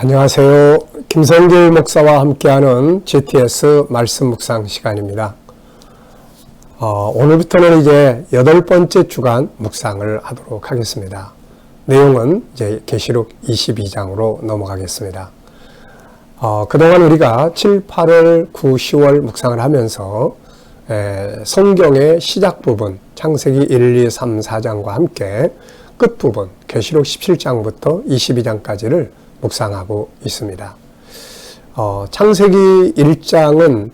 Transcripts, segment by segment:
안녕하세요. 김성길 목사와 함께하는 GTS 말씀 묵상 시간입니다. 오늘부터는 이제 8번째 주간 묵상을 하도록 하겠습니다. 내용은 이제 계시록 22장으로 넘어가겠습니다. 그동안 우리가 7, 8월, 9, 10월 묵상을 하면서 성경의 시작 부분, 창세기 1, 2, 3, 4장과 함께 끝부분, 계시록 17장부터 22장까지를 묵상하고 있습니다. 창세기 1장은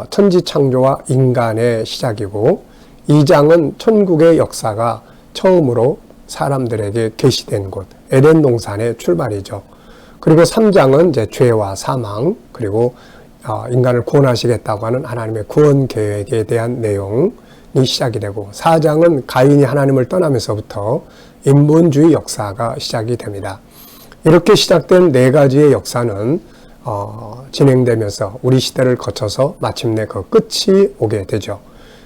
천지 창조와 인간의 시작이고 2장은 천국의 역사가 처음으로 사람들에게 계시된 곳 에덴 동산의 출발이죠. 그리고 3장은 이제 죄와 사망 그리고 인간을 구원하시겠다고 하는 하나님의 구원 계획에 대한 내용이 시작이 되고 4장은 가인이 하나님을 떠나면서부터 인본주의 역사가 시작이 됩니다. 이렇게 시작된 네 가지의 역사는 진행되면서 우리 시대를 거쳐서 마침내 그 끝이 오게 되죠.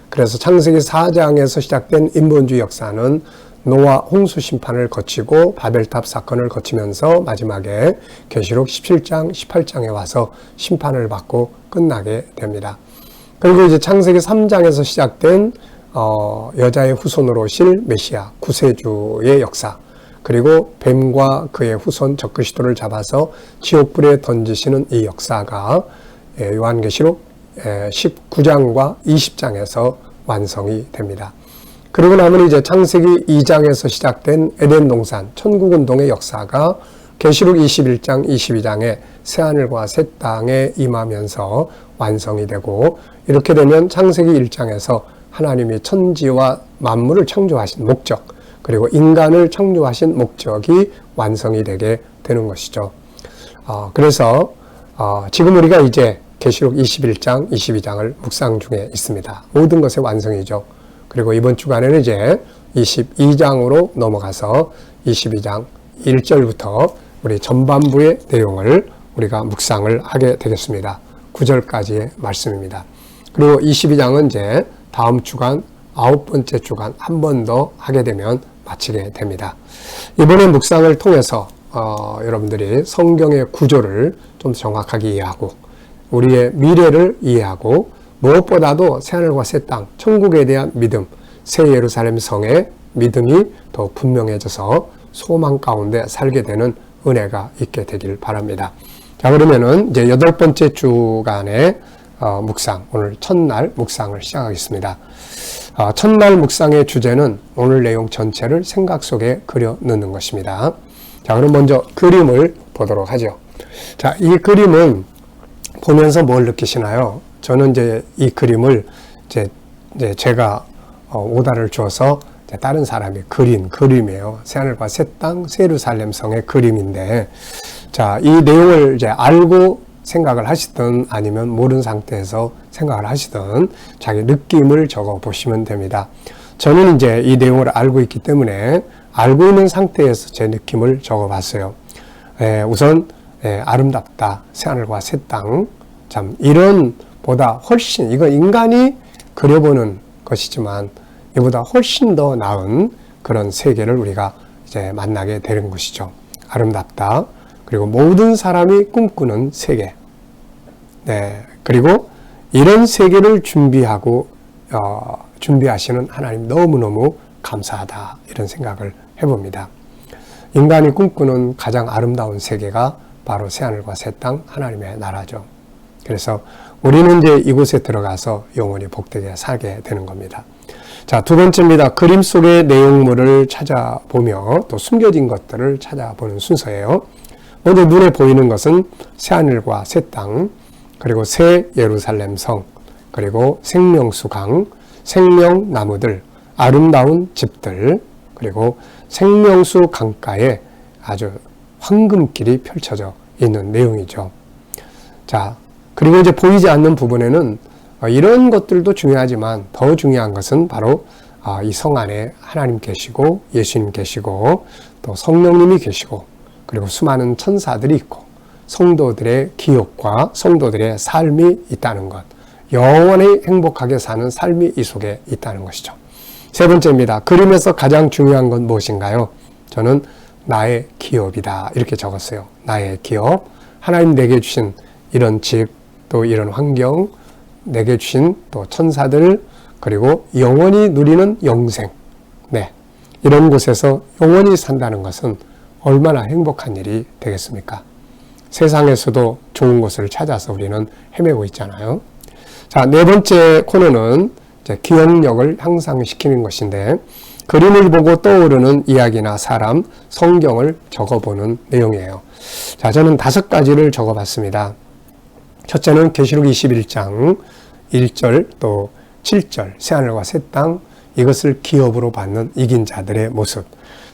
그래서 창세기 4장에서 시작된 인본주의 역사는 노아 홍수 심판을 거치고 바벨탑 사건을 거치면서 마지막에 계시록 17장, 18장에 와서 심판을 받고 끝나게 됩니다. 그리고 이제 창세기 3장에서 시작된 여자의 후손으로 오실 메시아, 구세주의 역사, 그리고 뱀과 그의 후손 적그리스도를 잡아서 지옥불에 던지시는 이 역사가 요한계시록 19장과 20장에서 완성이 됩니다. 그리고 나면 이제 창세기 2장에서 시작된 에덴 동산, 천국운동의 역사가 계시록 21장, 22장에 새하늘과 새 땅에 임하면서 완성이 되고 이렇게 되면 창세기 1장에서 하나님이 천지와 만물을 창조하신 목적, 그리고 인간을 창조하신 목적이 완성이 되게 되는 것이죠. 그래서 지금 우리가 이제 계시록 21장, 22장을 묵상 중에 있습니다. 모든 것의 완성이죠. 그리고 이번 주간에는 이제 22장으로 넘어가서 22장 1절부터 우리 전반부의 내용을 우리가 묵상을 하게 되겠습니다. 9절까지의 말씀입니다. 그리고 22장은 이제 다음 주간 9번째 주간 한 번 더 하게 되면 마치게 됩니다. 이번에 묵상을 통해서 여러분들이 성경의 구조를 좀 정확하게 이해하고 우리의 미래를 이해하고 무엇보다도 새하늘과 새 땅, 천국에 대한 믿음, 새 예루살렘 성의 믿음이 더 분명해져서 소망 가운데 살게 되는 은혜가 있게 되길 바랍니다. 자, 그러면은 이제 8번째 주간의 묵상, 오늘 첫날 묵상을 시작하겠습니다. 첫날 묵상의 주제는 오늘 내용 전체를 생각 속에 그려 넣는 것입니다. 자, 그럼 먼저 그림을 보도록 하죠. 자, 이 그림은 보면서 뭘 느끼시나요? 저는 이제 이 그림을 제가 오다를 주어서 다른 사람이 그린 그림이에요. 새하늘과 새 땅, 새 예루살렘 성의 그림인데, 자, 이 내용을 이제 알고 생각을 하시든 아니면 모르는 상태에서 생각을 하시든 자기 느낌을 적어 보시면 됩니다. 저는 이제 이 내용을 알고 있기 때문에 알고 있는 상태에서 제 느낌을 적어 봤어요. 우선 아름답다, 새하늘과 새 땅, 참 이런 보다 훨씬, 이건 인간이 그려보는 것이지만 이보다 훨씬 더 나은 그런 세계를 우리가 이제 만나게 되는 것이죠. 아름답다. 그리고 모든 사람이 꿈꾸는 세계. 네. 그리고 이런 세계를 준비하시는 하나님 너무너무 감사하다. 이런 생각을 해봅니다. 인간이 꿈꾸는 가장 아름다운 세계가 바로 새하늘과 새 땅 하나님의 나라죠. 그래서 우리는 이제 이곳에 들어가서 영원히 복되게 살게 되는 겁니다. 자, 두 번째입니다. 그림 속의 내용물을 찾아보며 또 숨겨진 것들을 찾아보는 순서예요. 먼저 눈에 보이는 것은 새하늘과 새 땅, 그리고 새 예루살렘 성, 그리고 생명수강, 생명나무들, 아름다운 집들, 그리고 생명수 강가에 아주 황금길이 펼쳐져 있는 내용이죠. 자, 그리고 이제 보이지 않는 부분에는 이런 것들도 중요하지만 더 중요한 것은 바로 이 성 안에 하나님 계시고 예수님 계시고 또 성령님이 계시고 그리고 수많은 천사들이 있고 성도들의 기억과 성도들의 삶이 있다는 것, 영원히 행복하게 사는 삶이 이 속에 있다는 것이죠. 세 번째입니다. 그림에서 가장 중요한 건 무엇인가요? 저는 나의 기업이다. 이렇게 적었어요. 나의 기업. 하나님 내게 주신 이런 집, 또 이런 환경, 내게 주신 또 천사들, 그리고 영원히 누리는 영생. 네. 이런 곳에서 영원히 산다는 것은 얼마나 행복한 일이 되겠습니까? 세상에서도 좋은 곳을 찾아서 우리는 헤매고 있잖아요. 자, 네 번째 코너는 이제 기억력을 향상시키는 것인데, 그림을 보고 떠오르는 이야기나 사람, 성경을 적어보는 내용이에요. 자, 저는 5가지를 적어봤습니다. 첫째는 계시록 21장 1절 또 7절 새하늘과 새 땅, 이것을 기업으로 받는 이긴 자들의 모습.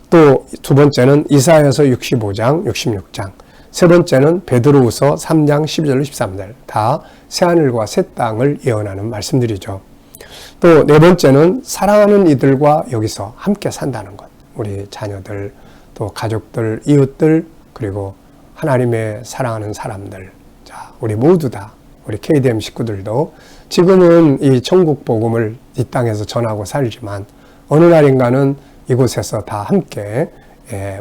또 두 번째는 이사야서 65장 66장, 세 번째는 베드로후서 3장 12절 13절, 다 새하늘과 새 땅을 예언하는 말씀들이죠. 또 네 번째는 사랑하는 이들과 여기서 함께 산다는 것. 우리 자녀들, 또 가족들, 이웃들, 그리고 하나님의 사랑하는 사람들. 자, 우리 모두 다, 우리 KDM 식구들도 지금은 이 천국 복음을 이 땅에서 전하고 살지만 어느 날인가는 이곳에서 다 함께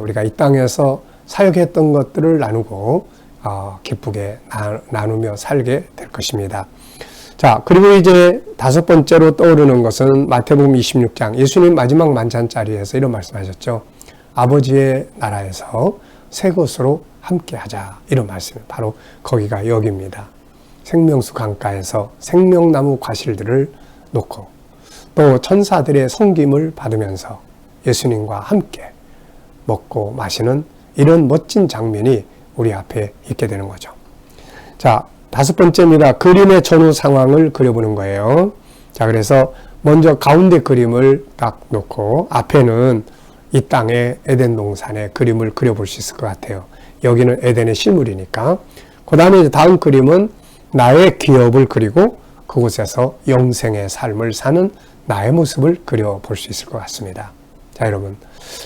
우리가 이 땅에서 사역했던 것들을 나누고 기쁘게 나누며 살게 될 것입니다. 자, 그리고 이제 5번째로 떠오르는 것은 마태복음 26장, 예수님 마지막 만찬자리에서 이런 말씀하셨죠. 아버지의 나라에서 새 것으로 함께 하자. 이런 말씀. 바로 거기가 여기입니다. 생명수 강가에서 생명나무 과실들을 놓고 또 천사들의 섬김을 받으면서 예수님과 함께 먹고 마시는 이런 멋진 장면이 우리 앞에 있게 되는 거죠. 자, 5번째입니다. 그림의 전후 상황을 그려보는 거예요. 자, 그래서 먼저 가운데 그림을 딱 놓고 앞에는 이 땅의 에덴 동산의 그림을 그려볼 수 있을 것 같아요. 여기는 에덴의 실물이니까. 그 다음에 이제 다음 그림은 나의 기업을 그리고 그곳에서 영생의 삶을 사는 나의 모습을 그려볼 수 있을 것 같습니다. 자, 여러분,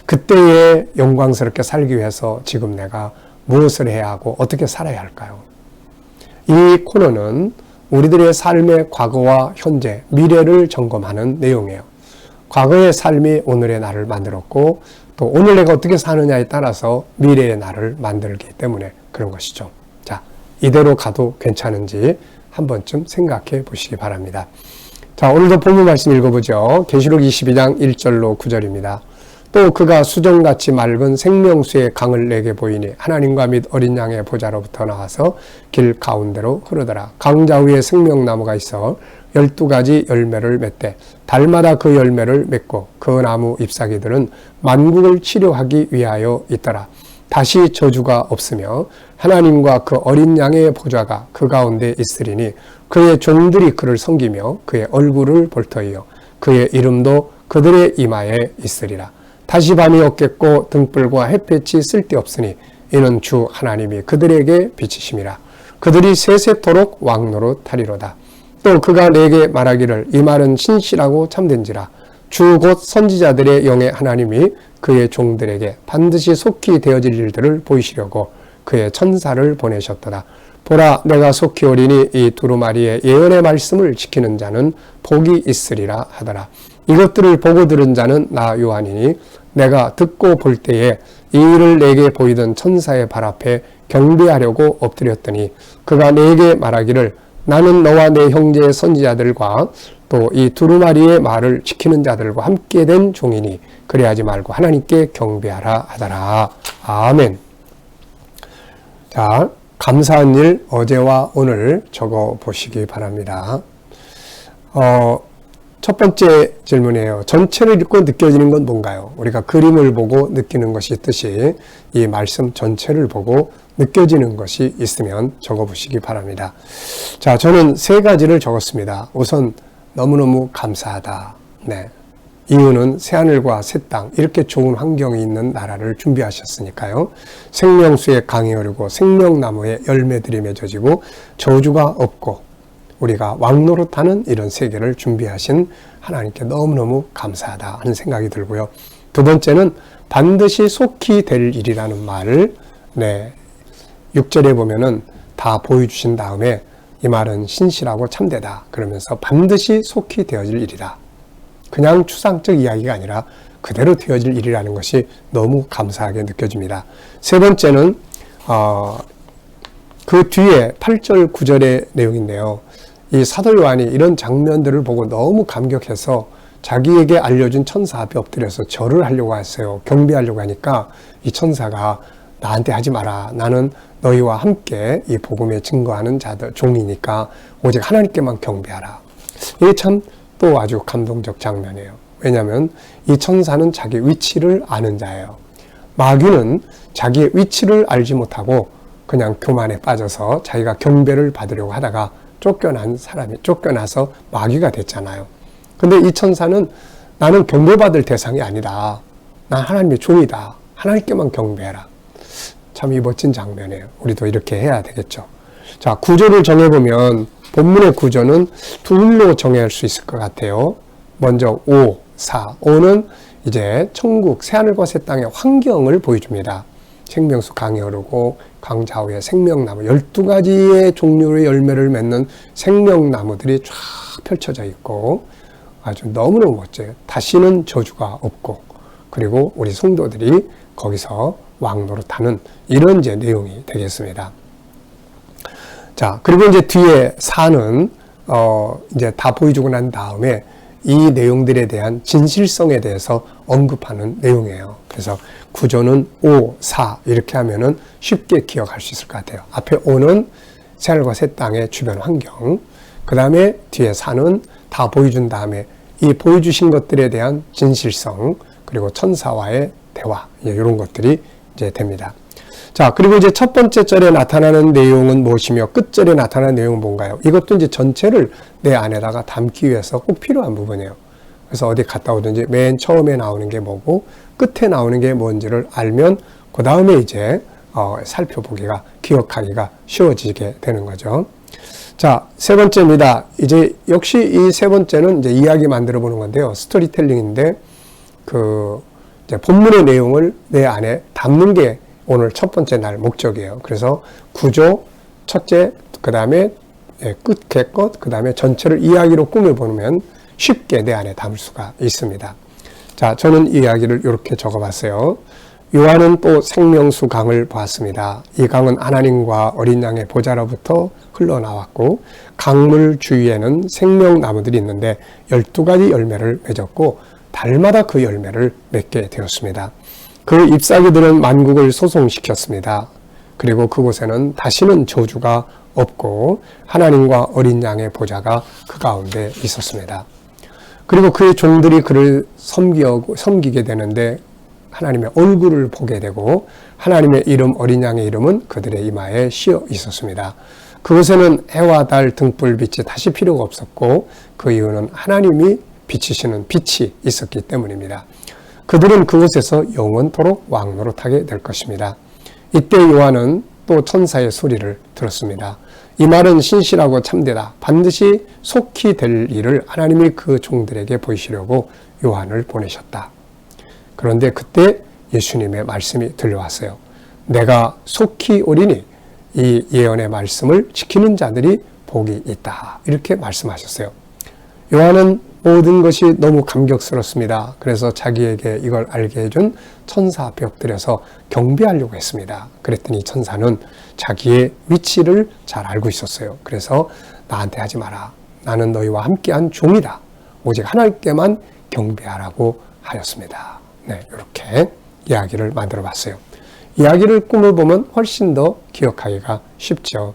그때에 영광스럽게 살기 위해서 지금 내가 무엇을 해야 하고 어떻게 살아야 할까요? 이 코너는 우리들의 삶의 과거와 현재, 미래를 점검하는 내용이에요. 과거의 삶이 오늘의 나를 만들었고 또 오늘 내가 어떻게 사느냐에 따라서 미래의 나를 만들기 때문에 그런 것이죠. 자, 이대로 가도 괜찮은지 한 번쯤 생각해 보시기 바랍니다. 자, 오늘도 본문 말씀 읽어보죠. 계시록 22장 1절로 9절입니다. 또 그가 수정같이 맑은 생명수의 강을 내게 보이니 하나님과 및 어린 양의 보좌로부터 나와서 길 가운데로 흐르더라. 강자 위에 생명나무가 있어 12가지 열매를 맺되 달마다 그 열매를 맺고 그 나무 잎사귀들은 만국을 치료하기 위하여 있더라. 다시 저주가 없으며 하나님과 그 어린 양의 보좌가 그 가운데 있으리니 그의 종들이 그를 섬기며 그의 얼굴을 볼 터이요 그의 이름도 그들의 이마에 있으리라. 다시 밤이 없겠고 등불과 햇볕이 쓸데없으니 이는 주 하나님이 그들에게 비치심이라. 그들이 세세토록 왕노릇하리로다. 또 그가 내게 말하기를 이 말은 신실하고 참된지라. 주 곧 선지자들의 영의 하나님이 그의 종들에게 반드시 속히 되어질 일들을 보이시려고 그의 천사를 보내셨더라. 보라, 내가 속히 오리니 이 두루마리의 예언의 말씀을 지키는 자는 복이 있으리라 하더라. 이것들을 보고 들은 자는 나 요한이니 내가 듣고 볼 때에 이 일을 내게 보이던 천사의 발 앞에 경배하려고 엎드렸더니 그가 내게 말하기를 나는 너와 내 형제의 선지자들과 또 이 두루마리의 말을 지키는 자들과 함께 된 종이니 그래하지 말고 하나님께 경배하라 하더라. 아멘. 자, 감사한 일 어제와 오늘 적어 보시기 바랍니다. 첫 번째 질문이에요. 전체를 읽고 느껴지는 건 뭔가요? 우리가 그림을 보고 느끼는 것이 있듯이 이 말씀 전체를 보고 느껴지는 것이 있으면 적어보시기 바랍니다. 자, 저는 3가지를 적었습니다. 우선 너무너무 감사하다. 네. 이유는 새하늘과 새 땅, 이렇게 좋은 환경이 있는 나라를 준비하셨으니까요. 생명수의 강이 흐르고 생명나무의 열매들이 맺어지고 저주가 없고 우리가 왕노릇하는 이런 세계를 준비하신 하나님께 너무너무 감사하다 하는 생각이 들고요. 두 번째는 반드시 속히 될 일이라는 말을 6절에 보면은 다 보여주신 다음에 이 말은 신실하고 참되다 그러면서 반드시 속히 되어질 일이다. 그냥 추상적 이야기가 아니라 그대로 되어질 일이라는 것이 너무 감사하게 느껴집니다. 세 번째는 그 뒤에 8절 9절의 내용인데요. 이 사도 요한이 이런 장면들을 보고 너무 감격해서 자기에게 알려준 천사 앞에 엎드려서 절을 하려고 했어요. 경배하려고 하니까 이 천사가 나한테 하지 마라. 나는 너희와 함께 이 복음에 증거하는 자들, 종이니까 오직 하나님께만 경배하라. 이게 참 또 아주 감동적 장면이에요. 왜냐하면 이 천사는 자기 위치를 아는 자예요. 마귀는 자기의 위치를 알지 못하고 그냥 교만에 빠져서 자기가 경배를 받으려고 하다가 쫓겨나서 마귀가 됐잖아요. 근데 이 천사는 나는 경배받을 대상이 아니다. 난 하나님의 종이다. 하나님께만 경배해라. 참 이 멋진 장면이에요. 우리도 이렇게 해야 되겠죠. 자, 구조를 정해보면 본문의 구조는 둘로 정할 수 있을 것 같아요. 먼저 5, 4. 5는 이제 천국, 새하늘과 새 땅의 환경을 보여줍니다. 생명수 강이 흐르고 강 좌우에 생명나무 12가지의 종류의 열매를 맺는 생명나무들이 쫙 펼쳐져 있고 아주 너무너무 멋져요. 다시는 저주가 없고 그리고 우리 성도들이 거기서 왕노릇하는 이런 이제 내용이 되겠습니다. 자, 그리고 이제 뒤에 4는 이제 다 보여주고 난 다음에 이 내용들에 대한 진실성에 대해서 언급하는 내용이에요. 그래서 구조는 5, 4 이렇게 하면은 쉽게 기억할 수 있을 것 같아요. 앞에 5는 새하늘과 새 땅의 주변 환경, 그 다음에 뒤에 4는 다 보여준 다음에 이 보여주신 것들에 대한 진실성, 그리고 천사와의 대화, 이런 것들이 이제 됩니다. 자, 그리고 이제 첫 번째 절에 나타나는 내용은 무엇이며 끝절에 나타나는 내용은 뭔가요? 이것도 이제 전체를 내 안에다가 담기 위해서 꼭 필요한 부분이에요. 그래서 어디 갔다 오든지 맨 처음에 나오는 게 뭐고 끝에 나오는 게 뭔지를 알면 그 다음에 이제 살펴보기가, 기억하기가 쉬워지게 되는 거죠. 자, 세 번째입니다. 이제 역시 이 세 번째는 이제 이야기 만들어 보는 건데요. 스토리텔링인데 이제 본문의 내용을 내 안에 담는 게 오늘 첫 번째 날 목적이에요. 그래서 구조, 첫째, 그 다음에 끝의 것, 그 다음에 전체를 이야기로 꾸며보면 쉽게 내 안에 담을 수가 있습니다. 자, 저는 이 이야기를 이렇게 적어봤어요. 요한은 또 생명수 강을 보았습니다. 이 강은 하나님과 어린 양의 보좌로부터 흘러나왔고 강물 주위에는 생명나무들이 있는데 12가지 열매를 맺었고 달마다 그 열매를 맺게 되었습니다. 그 잎사귀들은 만국을 소송시켰습니다. 그리고 그곳에는 다시는 저주가 없고 하나님과 어린 양의 보좌가 그 가운데 있었습니다. 그리고 그의 종들이 그를 섬기게 되는데 하나님의 얼굴을 보게 되고 하나님의 이름, 어린 양의 이름은 그들의 이마에 씌어 있었습니다. 그곳에는 해와 달, 등불빛이 다시 필요가 없었고 그 이유는 하나님이 비치시는 빛이 있었기 때문입니다. 그들은 그곳에서 영원토록 왕노릇하게 될 것입니다. 이때 요한은 또 천사의 소리를 들었습니다. 이 말은 신실하고 참되다. 반드시 속히 될 일을 하나님이 그 종들에게 보이시려고 요한을 보내셨다. 그런데 그때 예수님의 말씀이 들려왔어요. 내가 속히 오리니 이 예언의 말씀을 지키는 자들이 복이 있다. 이렇게 말씀하셨어요. 요한은 모든 것이 너무 감격스럽습니다. 그래서 자기에게 이걸 알게 해준 천사 앞에 엎드려서 경배하려고 했습니다. 그랬더니 천사는 자기의 위치를 잘 알고 있었어요. 그래서 나한테 하지 마라. 나는 너희와 함께한 종이다. 오직 하나님께만 경배하라고 하였습니다. 네, 이렇게 이야기를 만들어 봤어요. 이야기를 꾸며보면 훨씬 더 기억하기가 쉽죠.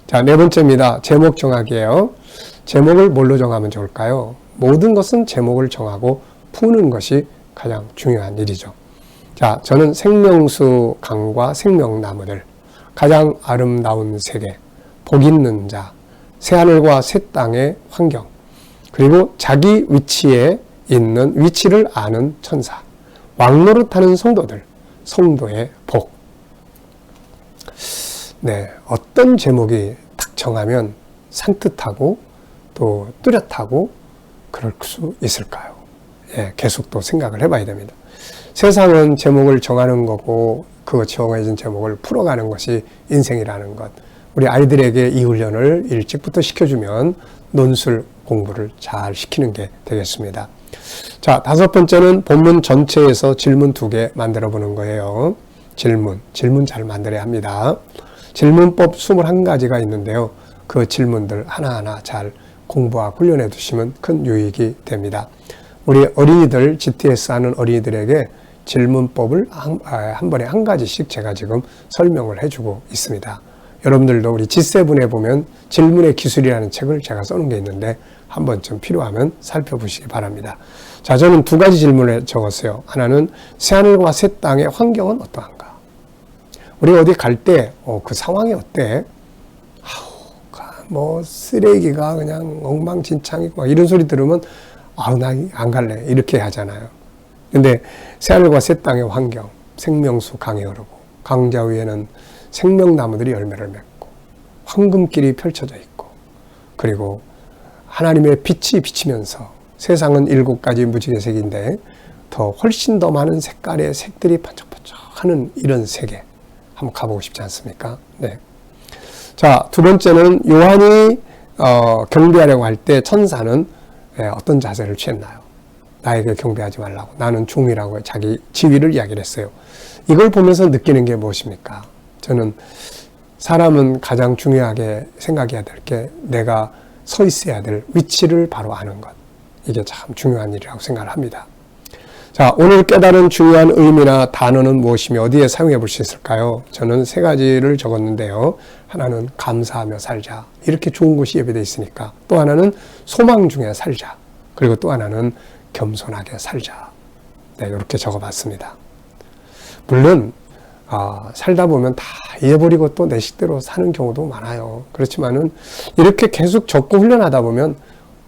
자, 네 번째입니다. 제목 정하기예요. 제목을 뭘로 정하면 좋을까요? 모든 것은 제목을 정하고 푸는 것이 가장 중요한 일이죠. 자, 저는 생명수 강과 생명나무들, 가장 아름다운 세계, 복 있는 자, 새하늘과 새 땅의 환경, 그리고 자기 위치에 있는 위치를 아는 천사, 왕노릇하는 성도들, 성도의 복. 네, 어떤 제목이 딱 정하면 산뜻하고 또 뚜렷하고 그럴 수 있을까요? 예, 계속 또 생각을 해봐야 됩니다. 세상은 제목을 정하는 거고 그 정해진 제목을 풀어가는 것이 인생이라는 것. 우리 아이들에게 이 훈련을 일찍부터 시켜주면 논술 공부를 잘 시키는 게 되겠습니다. 자, 5번째는 본문 전체에서 질문 2개 만들어 보는 거예요. 질문 잘 만들어야 합니다. 질문법 21가지가 있는데요. 그 질문들 하나하나 잘 공부하고 훈련해 두시면 큰 유익이 됩니다. 우리 어린이들, GTS 하는 어린이들에게 질문법을 한 번에 한 가지씩 제가 지금 설명을 해주고 있습니다. 여러분들도 우리 G7에 보면 질문의 기술이라는 책을 제가 써놓은 게 있는데 한 번쯤 필요하면 살펴보시기 바랍니다. 자, 저는 2가지 질문을 적었어요. 하나는 새하늘과 새 땅의 환경은 어떠한가? 우리 어디 갈 때 그 상황이 어때? 뭐 쓰레기가 그냥 엉망진창이고 이런 소리 들으면 나 안 갈래 이렇게 하잖아요. 근데 새하늘과 새 땅의 환경, 생명수 강이 흐르고 강자 위에는 생명나무들이 열매를 맺고 황금길이 펼쳐져 있고 그리고 하나님의 빛이 비치면서 세상은 7가지 무지개색인데 훨씬 더 많은 색깔의 색들이 반짝반짝하는 이런 세계 한번 가보고 싶지 않습니까? 네. 자, 2번째는 요한이 경배하려고 할 때 천사는 어떤 자세를 취했나요? 나에게 경배하지 말라고. 나는 종이라고 자기 지위를 이야기를 했어요. 이걸 보면서 느끼는 게 무엇입니까? 저는 사람은 가장 중요하게 생각해야 될 게 내가 서 있어야 될 위치를 바로 아는 것. 이게 참 중요한 일이라고 생각을 합니다. 자, 오늘 깨달은 중요한 의미나 단어는 무엇이며 어디에 사용해 볼 수 있을까요? 저는 3가지를 적었는데요. 하나는 감사하며 살자. 이렇게 좋은 곳이 예배되어 있으니까. 또 하나는 소망 중에 살자. 그리고 또 하나는 겸손하게 살자. 네, 이렇게 적어봤습니다. 물론 살다 보면 다 잊어버리고 또 내 식대로 사는 경우도 많아요. 그렇지만은 이렇게 계속 적고 훈련하다 보면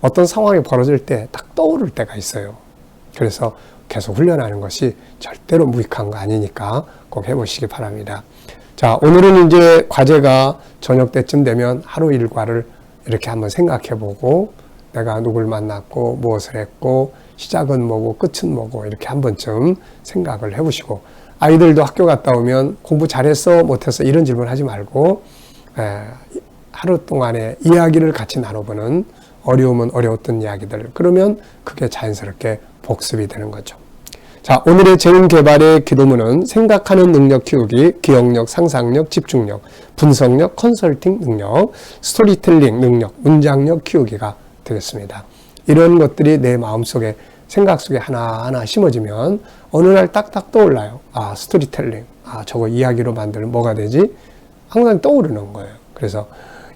어떤 상황이 벌어질 때 딱 떠오를 때가 있어요. 그래서 계속 훈련하는 것이 절대로 무익한 거 아니니까 꼭 해보시기 바랍니다. 자, 오늘은 이제 과제가 저녁 때쯤 되면 하루 일과를 이렇게 한번 생각해보고 내가 누굴 만났고 무엇을 했고 시작은 뭐고 끝은 뭐고 이렇게 한 번쯤 생각을 해보시고 아이들도 학교 갔다 오면 공부 잘했어 못했어 이런 질문 하지 말고 하루 동안의 이야기를 같이 나눠보는 어려우면 어려웠던 이야기들 그러면 그게 자연스럽게 복습이 되는 거죠. 자, 오늘의 재능 개발의 기도문은 생각하는 능력 키우기, 기억력, 상상력, 집중력, 분석력, 컨설팅 능력, 스토리텔링 능력, 문장력 키우기가 되겠습니다. 이런 것들이 내 마음속에 생각 속에 하나하나 심어지면 어느 날 딱딱 떠올라요. 스토리텔링. 저거 이야기로 만들면 뭐가 되지? 항상 떠오르는 거예요. 그래서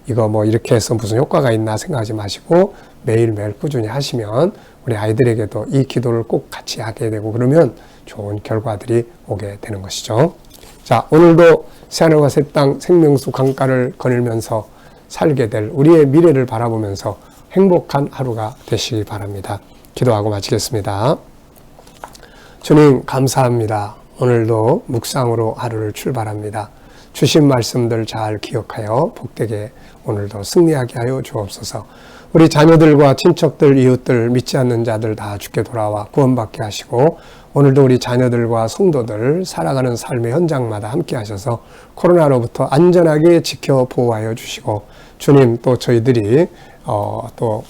이거 뭐 이렇게 해서 무슨 효과가 있나 생각하지 마시고 매일매일 꾸준히 하시면 우리 아이들에게도 이 기도를 꼭 같이 하게 되고 그러면 좋은 결과들이 오게 되는 것이죠. 자, 오늘도 새하늘과 새 땅 생명수 강가를 거닐면서 살게 될 우리의 미래를 바라보면서 행복한 하루가 되시기 바랍니다. 기도하고 마치겠습니다. 주님 감사합니다. 오늘도 묵상으로 하루를 출발합니다. 주신 말씀들 잘 기억하여 복되게 오늘도 승리하게 하여 주옵소서. 우리 자녀들과 친척들, 이웃들, 믿지 않는 자들 다 주께 돌아와 구원받게 하시고 오늘도 우리 자녀들과 성도들 살아가는 삶의 현장마다 함께 하셔서 코로나로부터 안전하게 지켜 보호하여 주시고 주님 또 저희들이 또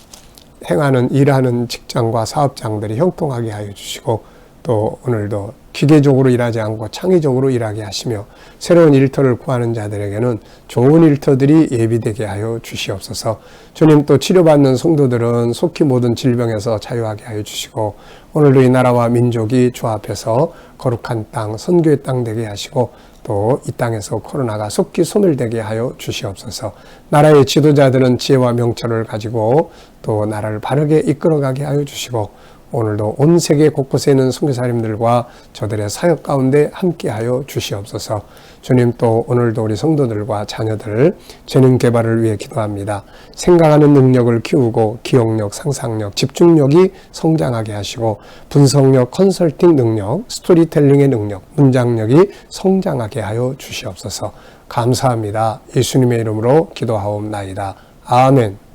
행하는 일하는 직장과 사업장들이 형통하게 하여 주시고 또 오늘도 기계적으로 일하지 않고 창의적으로 일하게 하시며 새로운 일터를 구하는 자들에게는 좋은 일터들이 예비되게 하여 주시옵소서. 주님 또 치료받는 성도들은 속히 모든 질병에서 자유하게 하여 주시고 오늘도 이 나라와 민족이 주 앞에서 거룩한 땅, 선교의 땅 되게 하시고 또 이 땅에서 코로나가 속히 소멸되게 하여 주시옵소서. 나라의 지도자들은 지혜와 명철을 가지고 또 나라를 바르게 이끌어가게 하여 주시고 오늘도 온 세계 곳곳에 있는 선교사님들과 저들의 사역 가운데 함께하여 주시옵소서. 주님 또 오늘도 우리 성도들과 자녀들 재능 개발을 위해 기도합니다. 생각하는 능력을 키우고 기억력, 상상력, 집중력이 성장하게 하시고 분석력, 컨설팅 능력, 스토리텔링의 능력, 문장력이 성장하게 하여 주시옵소서. 감사합니다. 예수님의 이름으로 기도하옵나이다. 아멘.